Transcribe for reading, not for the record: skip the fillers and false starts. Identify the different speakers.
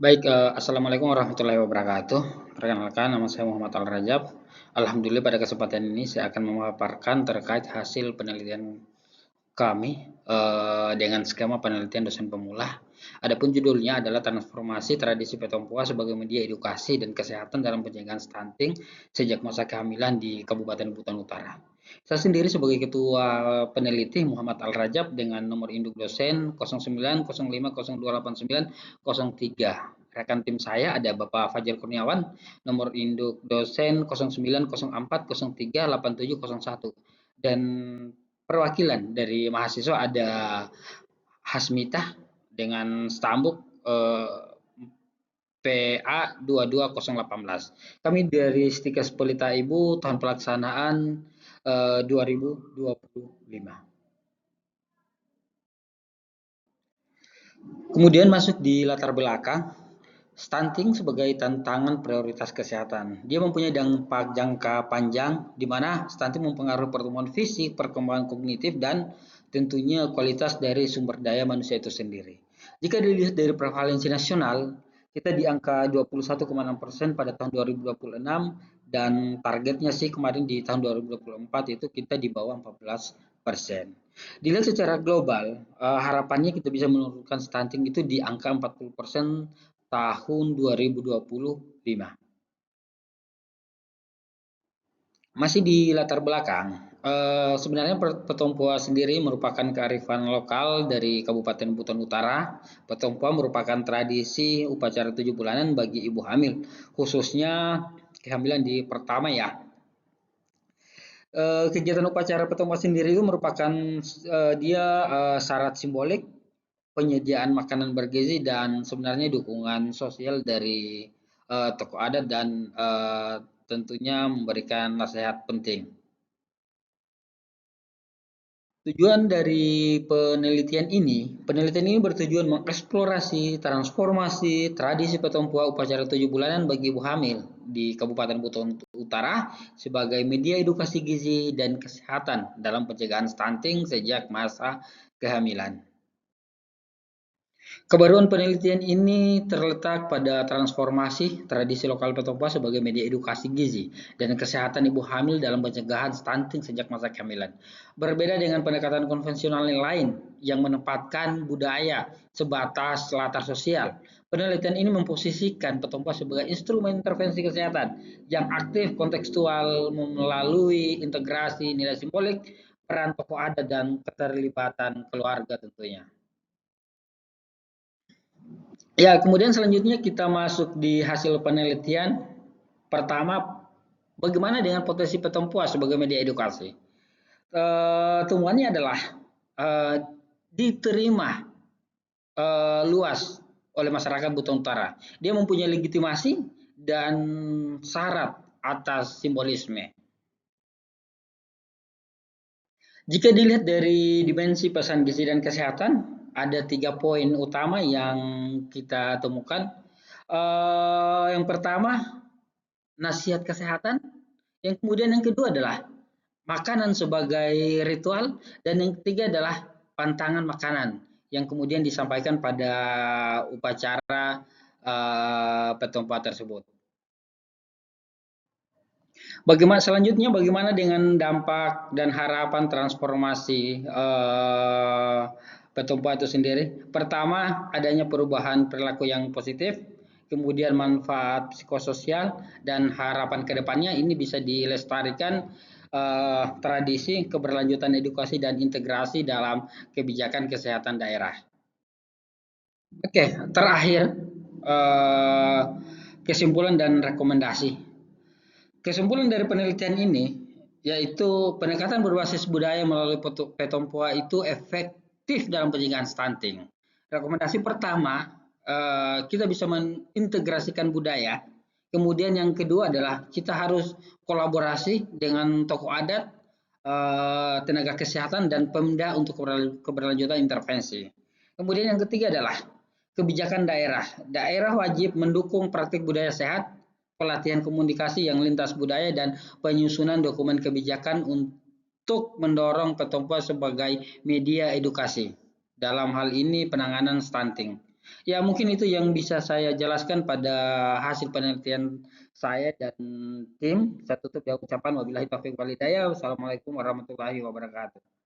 Speaker 1: Baik, Assalamualaikum warahmatullahi wabarakatuh. Perkenalkan, nama saya Muhammad Al-Rajab. Alhamdulillah pada kesempatan ini saya akan memaparkan terkait hasil penelitian kami dengan skema penelitian dosen pemula. Adapun judulnya adalah transformasi tradisi Petompoa sebagai media edukasi dan kesehatan dalam pencegahan stunting sejak masa kehamilan di Kabupaten Buton Utara. Saya sendiri sebagai ketua peneliti Muhammad Al-Rajab dengan nomor induk dosen 0905028903. Rekan tim saya ada Bapak Fajar Kurniawan, nomor induk dosen 0904038701. Dan perwakilan dari mahasiswa ada Hasmitah dengan stambuk PA 22018. Kami dari Stikes Pelita Ibu tahun pelaksanaan 2025. Kemudian masuk di latar belakang, stunting sebagai tantangan prioritas kesehatan. Dia mempunyai dampak jangka panjang di mana stunting mempengaruhi pertumbuhan fisik, perkembangan kognitif, dan tentunya kualitas dari sumber daya manusia itu sendiri. Jika dilihat dari prevalensi nasional, kita di angka 21,6% pada tahun 2026 dan targetnya sih kemarin di tahun 2024 itu kita di bawah 14%. Dilihat secara global, harapannya kita bisa menurunkan stunting itu di angka 40% tahun 2025. Masih di latar belakang, sebenarnya Petompoa sendiri merupakan kearifan lokal dari Kabupaten Buton Utara. Petompoa merupakan tradisi upacara 7 bulanan bagi ibu hamil, khususnya kehamilan di pertama ya. Kegiatan upacara Petompoa sendiri itu merupakan dia syarat simbolik penyediaan makanan bergizi dan sebenarnya dukungan sosial dari tokoh adat dan tentunya memberikan nasihat penting. Tujuan dari penelitian ini bertujuan mengeksplorasi transformasi tradisi Petompoa upacara 7 bulanan bagi ibu hamil di Kabupaten Buton Utara sebagai media edukasi gizi dan kesehatan dalam pencegahan stunting sejak masa kehamilan. Kebaruan penelitian ini terletak pada transformasi tradisi lokal Petompoa sebagai media edukasi gizi dan kesehatan ibu hamil dalam pencegahan stunting sejak masa kehamilan. Berbeda dengan pendekatan konvensional yang lain yang menempatkan budaya sebatas latar sosial, penelitian ini memposisikan Petompoa sebagai instrumen intervensi kesehatan yang aktif kontekstual melalui integrasi nilai simbolik, peran tokoh adat dan keterlibatan keluarga tentunya. Ya, kemudian selanjutnya kita masuk di hasil penelitian. Pertama, bagaimana dengan potensi Petompoa sebagai media edukasi? Temuannya adalah eh, diterima luas oleh masyarakat Buton Utara. Dia mempunyai legitimasi dan syarat atas simbolisme. Jika dilihat dari dimensi pesan gizi dan kesehatan, ada 3 poin utama yang kita temukan. Yang pertama, nasihat kesehatan. Yang kemudian yang kedua adalah makanan sebagai ritual. Dan yang ketiga adalah pantangan makanan yang kemudian disampaikan pada upacara Petompoa tersebut. Bagaimana dengan dampak dan harapan transformasi Petompoa itu sendiri? Pertama, adanya perubahan perilaku yang positif, kemudian manfaat psikososial dan harapan kedepannya ini bisa dilestarikan tradisi keberlanjutan edukasi dan integrasi dalam kebijakan kesehatan daerah. Oke, terakhir eh, kesimpulan dan rekomendasi. Kesimpulan dari penelitian ini yaitu pendekatan berbasis budaya melalui Petompoa itu efektif dalam pencegahan stunting. Rekomendasi pertama, kita bisa mengintegrasikan budaya. Kemudian yang kedua adalah kita harus kolaborasi dengan tokoh adat, tenaga kesehatan dan Pemda untuk keberlanjutan intervensi. Kemudian yang ketiga adalah kebijakan daerah. Daerah wajib mendukung praktik budaya sehat, pelatihan komunikasi yang lintas budaya, dan penyusunan dokumen kebijakan untuk mendorong Petompoa sebagai media edukasi. Dalam hal ini penanganan stunting. Ya mungkin itu yang bisa saya jelaskan pada hasil penelitian saya dan tim. Saya tutup ya ucapan wabillahi taufiq wal hidayah. Wassalamualaikum warahmatullahi wabarakatuh.